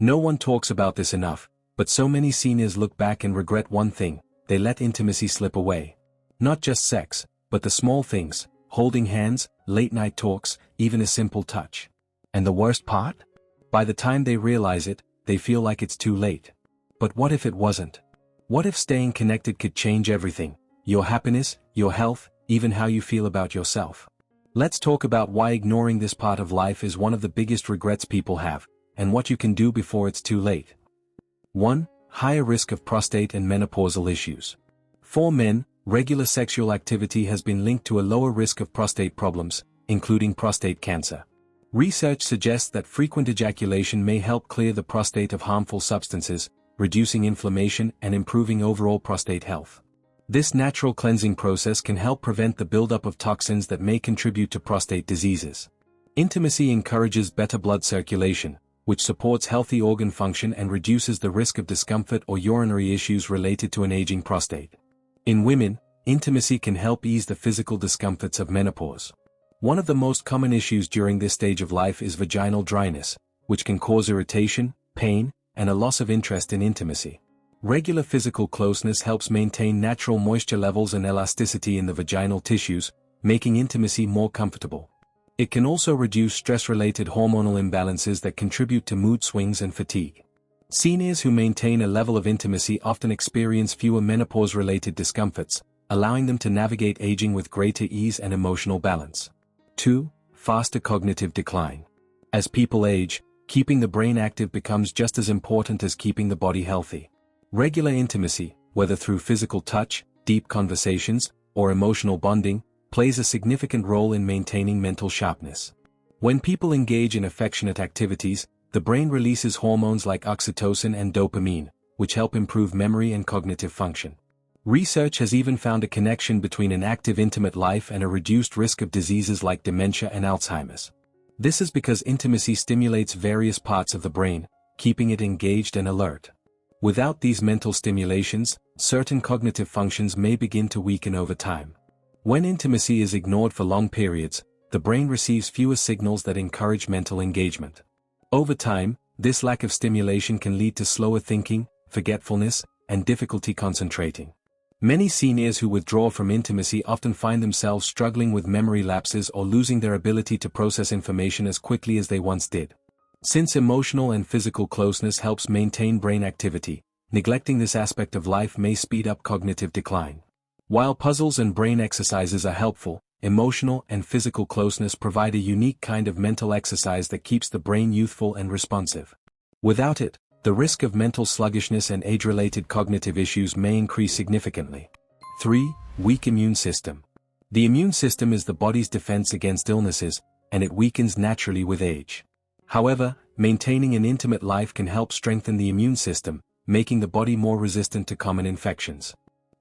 No one talks about this enough, but so many seniors look back and regret one thing: they let intimacy slip away. Not just sex, but the small things, holding hands, late-night talks, even a simple touch. And the worst part? By the time they realize it, they feel like it's too late. But what if it wasn't? What if staying connected could change everything? Your happiness, your health, even how you feel about yourself. Let's talk about why ignoring this part of life is one of the biggest regrets people have, and what you can do before it's too late. 1. Higher risk of prostate and menopausal issues. For men, regular sexual activity has been linked to a lower risk of prostate problems, including prostate cancer. Research suggests that frequent ejaculation may help clear the prostate of harmful substances, reducing inflammation and improving overall prostate health. This natural cleansing process can help prevent the buildup of toxins that may contribute to prostate diseases. Intimacy encourages better blood circulation, which supports healthy organ function and reduces the risk of discomfort or urinary issues related to an aging prostate. In women, intimacy can help ease the physical discomforts of menopause. One of the most common issues during this stage of life is vaginal dryness, which can cause irritation, pain, and a loss of interest in intimacy. Regular physical closeness helps maintain natural moisture levels and elasticity in the vaginal tissues, making intimacy more comfortable. It can also reduce stress-related hormonal imbalances that contribute to mood swings and fatigue. Seniors who maintain a level of intimacy often experience fewer menopause-related discomforts, allowing them to navigate aging with greater ease and emotional balance. 2. Faster cognitive decline. As people age, keeping the brain active becomes just as important as keeping the body healthy. Regular intimacy, whether through physical touch, deep conversations, or emotional bonding, plays a significant role in maintaining mental sharpness. When people engage in affectionate activities, the brain releases hormones like oxytocin and dopamine, which help improve memory and cognitive function. Research has even found a connection between an active intimate life and a reduced risk of diseases like dementia and Alzheimer's. This is because intimacy stimulates various parts of the brain, keeping it engaged and alert. Without these mental stimulations, certain cognitive functions may begin to weaken over time. When intimacy is ignored for long periods, the brain receives fewer signals that encourage mental engagement. Over time, this lack of stimulation can lead to slower thinking, forgetfulness, and difficulty concentrating. Many seniors who withdraw from intimacy often find themselves struggling with memory lapses or losing their ability to process information as quickly as they once did. Since emotional and physical closeness helps maintain brain activity, neglecting this aspect of life may speed up cognitive decline. While puzzles and brain exercises are helpful, emotional and physical closeness provide a unique kind of mental exercise that keeps the brain youthful and responsive. Without it, the risk of mental sluggishness and age-related cognitive issues may increase significantly. 3. Weak immune system. The immune system is the body's defense against illnesses, and it weakens naturally with age. However, maintaining an intimate life can help strengthen the immune system, making the body more resistant to common infections.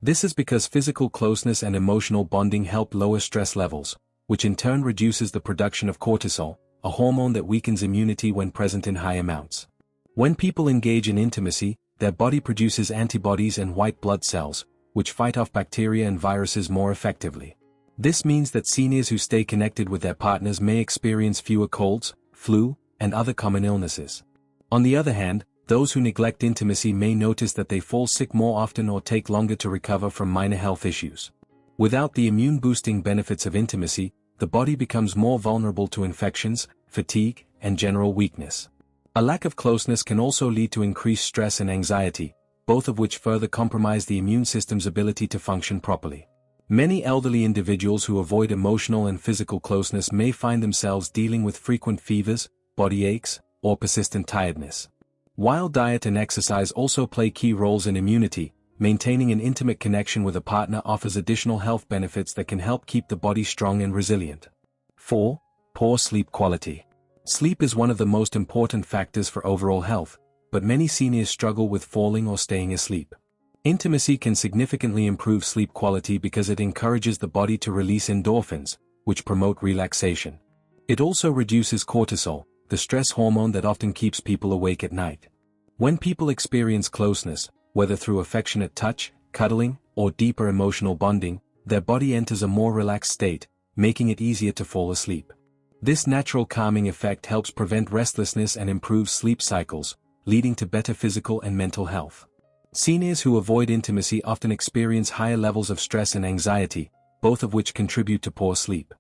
This is because physical closeness and emotional bonding help lower stress levels, which in turn reduces the production of cortisol, a hormone that weakens immunity when present in high amounts. When people engage in intimacy, their body produces antibodies and white blood cells, which fight off bacteria and viruses more effectively. This means that seniors who stay connected with their partners may experience fewer colds, flu, and other common illnesses. On the other hand, those who neglect intimacy may notice that they fall sick more often or take longer to recover from minor health issues. Without the immune-boosting benefits of intimacy, the body becomes more vulnerable to infections, fatigue, and general weakness. A lack of closeness can also lead to increased stress and anxiety, both of which further compromise the immune system's ability to function properly. Many elderly individuals who avoid emotional and physical closeness may find themselves dealing with frequent fevers, body aches, or persistent tiredness. While diet and exercise also play key roles in immunity, maintaining an intimate connection with a partner offers additional health benefits that can help keep the body strong and resilient. 4. Poor sleep quality. Sleep is one of the most important factors for overall health, but many seniors struggle with falling or staying asleep. Intimacy can significantly improve sleep quality because it encourages the body to release endorphins, which promote relaxation. It also reduces cortisol, the stress hormone that often keeps people awake at night. When people experience closeness, whether through affectionate touch, cuddling, or deeper emotional bonding, their body enters a more relaxed state, making it easier to fall asleep. This natural calming effect helps prevent restlessness and improves sleep cycles, leading to better physical and mental health. Seniors who avoid intimacy often experience higher levels of stress and anxiety, both of which contribute to poor sleep.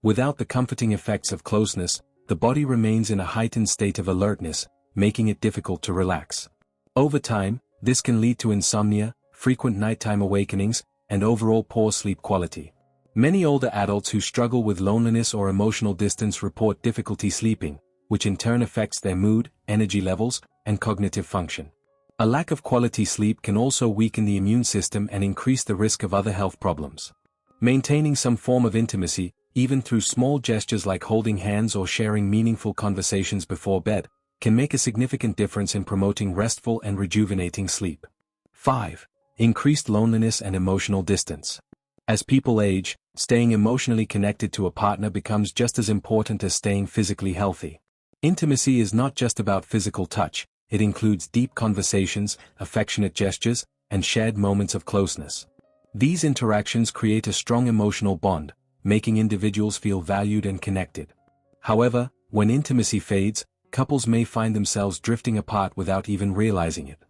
Without the comforting effects of closeness, the body remains in a heightened state of alertness, making it difficult to relax. Over time, this can lead to insomnia, frequent nighttime awakenings, and overall poor sleep quality. Many older adults who struggle with loneliness or emotional distance report difficulty sleeping, which in turn affects their mood, energy levels, and cognitive function. A lack of quality sleep can also weaken the immune system and increase the risk of other health problems. Maintaining some form of intimacy, even through small gestures like holding hands or sharing meaningful conversations before bed, can make a significant difference in promoting restful and rejuvenating sleep. 5. Increased loneliness and emotional distance. As people age, staying emotionally connected to a partner becomes just as important as staying physically healthy. Intimacy is not just about physical touch, it includes deep conversations, affectionate gestures, and shared moments of closeness. These interactions create a strong emotional bond, making individuals feel valued and connected. However, when intimacy fades, couples may find themselves drifting apart without even realizing it.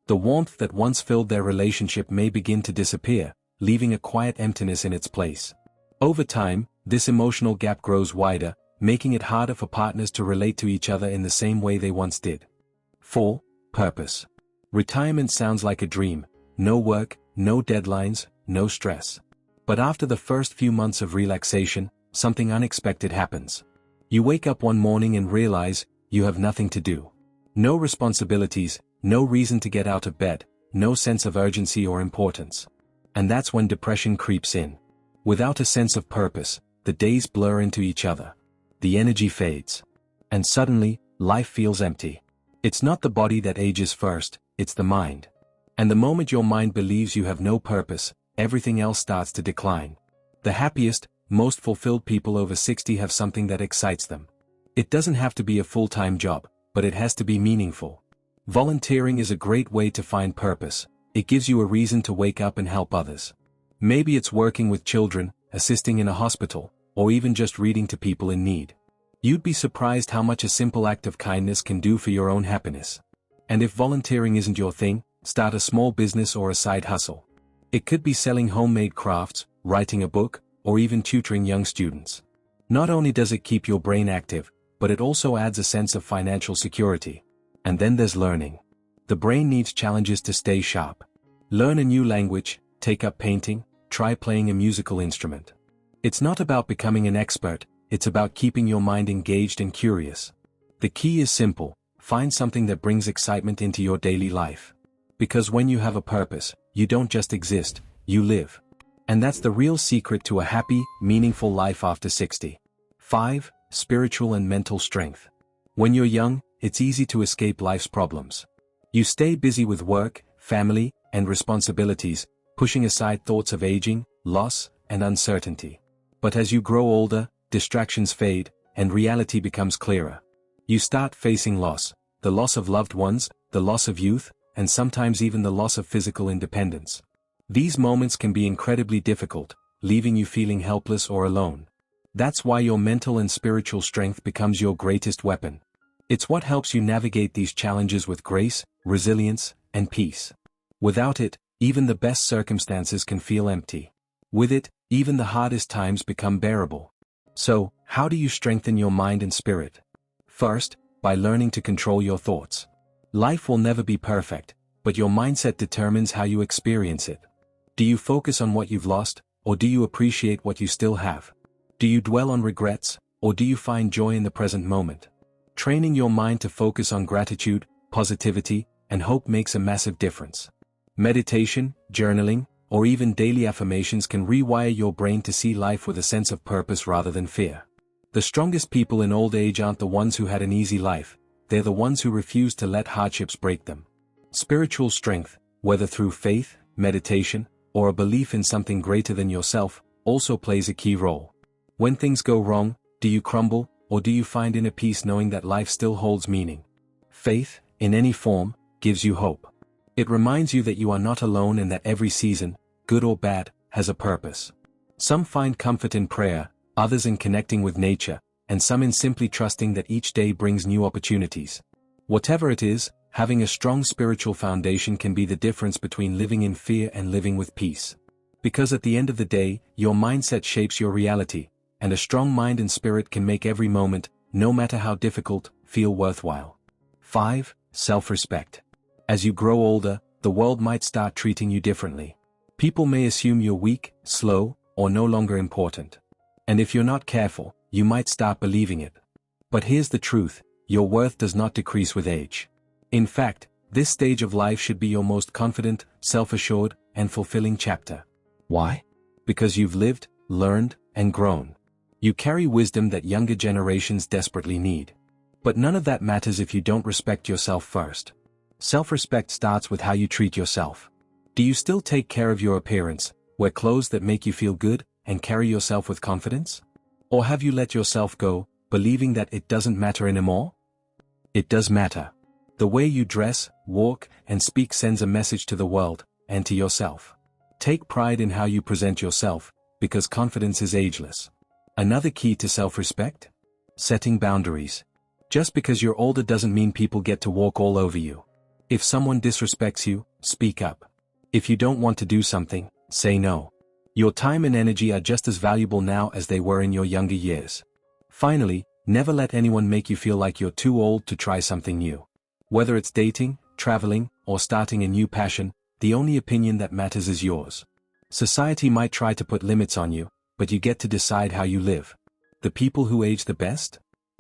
The warmth that once filled their relationship may begin to disappear, leaving a quiet emptiness in its place. Over time, this emotional gap grows wider, making it harder for partners to relate to each other in the same way they once did. 4. Purpose. Retirement sounds like a dream: no work, no deadlines, no stress. But after the first few months of relaxation, something unexpected happens. You wake up one morning and realize you have nothing to do. No responsibilities, no reason to get out of bed, no sense of urgency or importance. And that's when depression creeps in. Without a sense of purpose, the days blur into each other. The energy fades. And suddenly, life feels empty. It's not the body that ages first, it's the mind. And the moment your mind believes you have no purpose, everything else starts to decline. The happiest, most fulfilled people over 60 have something that excites them. It doesn't have to be a full-time job, but it has to be meaningful. Volunteering is a great way to find purpose. It gives you a reason to wake up and help others. Maybe it's working with children, assisting in a hospital, or even just reading to people in need. You'd be surprised how much a simple act of kindness can do for your own happiness. And if volunteering isn't your thing, start a small business or a side hustle. It could be selling homemade crafts, writing a book, or even tutoring young students. Not only does it keep your brain active, but it also adds a sense of financial security. And then there's learning. The brain needs challenges to stay sharp. Learn a new language, take up painting, try playing a musical instrument. It's not about becoming an expert, it's about keeping your mind engaged and curious. The key is simple: find something that brings excitement into your daily life. Because when you have a purpose, you don't just exist, you live. And that's the real secret to a happy, meaningful life after 60. 5. Spiritual and mental strength. When you're young, it's easy to escape life's problems. You stay busy with work, family, and responsibilities, pushing aside thoughts of aging, loss, and uncertainty. But as you grow older, distractions fade, and reality becomes clearer. You start facing loss, the loss of loved ones, the loss of youth, and sometimes even the loss of physical independence. These moments can be incredibly difficult, leaving you feeling helpless or alone. That's why your mental and spiritual strength becomes your greatest weapon. It's what helps you navigate these challenges with grace, resilience, and peace. Without it, even the best circumstances can feel empty. With it, even the hardest times become bearable. So, how do you strengthen your mind and spirit? First, by learning to control your thoughts. Life will never be perfect, but your mindset determines how you experience it. Do you focus on what you've lost, or do you appreciate what you still have? Do you dwell on regrets, or do you find joy in the present moment? Training your mind to focus on gratitude, positivity, and hope makes a massive difference. Meditation, journaling, or even daily affirmations can rewire your brain to see life with a sense of purpose rather than fear. The strongest people in old age aren't the ones who had an easy life, they're the ones who refused to let hardships break them. Spiritual strength, whether through faith, meditation, or a belief in something greater than yourself, also plays a key role. When things go wrong, do you crumble, or do you find inner peace knowing that life still holds meaning? Faith, in any form, gives you hope. It reminds you that you are not alone and that every season, good or bad, has a purpose. Some find comfort in prayer, others in connecting with nature, and some in simply trusting that each day brings new opportunities. Whatever it is, having a strong spiritual foundation can be the difference between living in fear and living with peace. Because at the end of the day, your mindset shapes your reality, and a strong mind and spirit can make every moment, no matter how difficult, feel worthwhile. 5. Self-respect. As you grow older, the world might start treating you differently. People may assume you're weak, slow, or no longer important. And if you're not careful, you might start believing it. But here's the truth, your worth does not decrease with age. In fact, this stage of life should be your most confident, self-assured, and fulfilling chapter. Why? Because you've lived, learned, and grown. You carry wisdom that younger generations desperately need. But none of that matters if you don't respect yourself first. Self-respect starts with how you treat yourself. Do you still take care of your appearance, wear clothes that make you feel good, and carry yourself with confidence? Or have you let yourself go, believing that it doesn't matter anymore? It does matter. The way you dress, walk, and speak sends a message to the world, and to yourself. Take pride in how you present yourself, because confidence is ageless. Another key to self-respect? Setting boundaries. Just because you're older doesn't mean people get to walk all over you. If someone disrespects you, speak up. If you don't want to do something, say no. Your time and energy are just as valuable now as they were in your younger years. Finally, never let anyone make you feel like you're too old to try something new. Whether it's dating, traveling, or starting a new passion, the only opinion that matters is yours. Society might try to put limits on you, but you get to decide how you live. The people who age the best?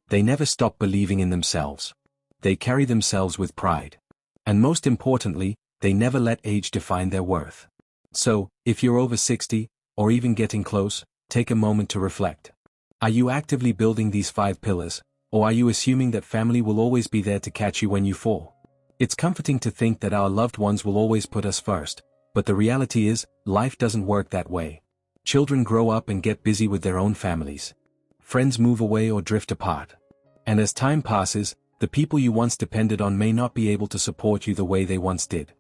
They never stop believing in themselves. They carry themselves with pride. And most importantly, they never let age define their worth. So, if you're over 60, or even getting close, take a moment to reflect. Are you actively building these 5 pillars, or are you assuming that family will always be there to catch you when you fall? It's comforting to think that our loved ones will always put us first, but the reality is, life doesn't work that way. Children grow up and get busy with their own families. Friends move away or drift apart. And as time passes, the people you once depended on may not be able to support you the way they once did.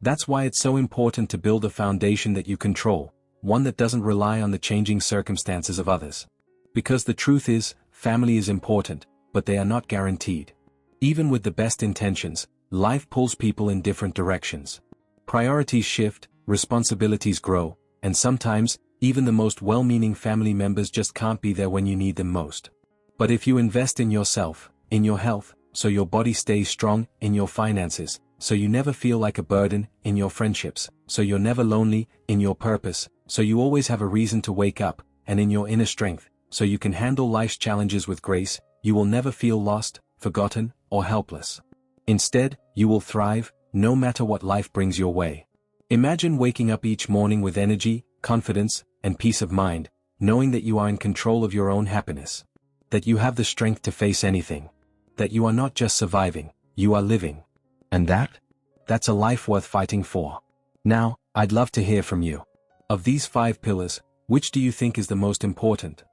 That's why it's so important to build a foundation that you control, one that doesn't rely on the changing circumstances of others. Because the truth is, family is important, but they are not guaranteed. Even with the best intentions, life pulls people in different directions. Priorities shift, responsibilities grow, and sometimes, even the most well-meaning family members just can't be there when you need them most. But if you invest in yourself, in your health, so your body stays strong, in your finances, so you never feel like a burden, in your friendships, so you're never lonely, in your purpose, so you always have a reason to wake up, and in your inner strength, so you can handle life's challenges with grace, you will never feel lost, forgotten, or helpless. Instead, you will thrive, no matter what life brings your way. Imagine waking up each morning with energy, confidence, and peace of mind, knowing that you are in control of your own happiness. That you have the strength to face anything. That you are not just surviving, you are living. And that's a life worth fighting for. Now, I'd love to hear from you. Of these 5 pillars, which do you think is the most important?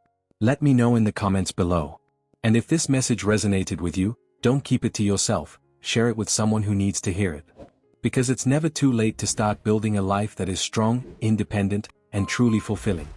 Let me know in the comments below. And if this message resonated with you, don't keep it to yourself, share it with someone who needs to hear it. Because it's never too late to start building a life that is strong, independent, and truly fulfilling.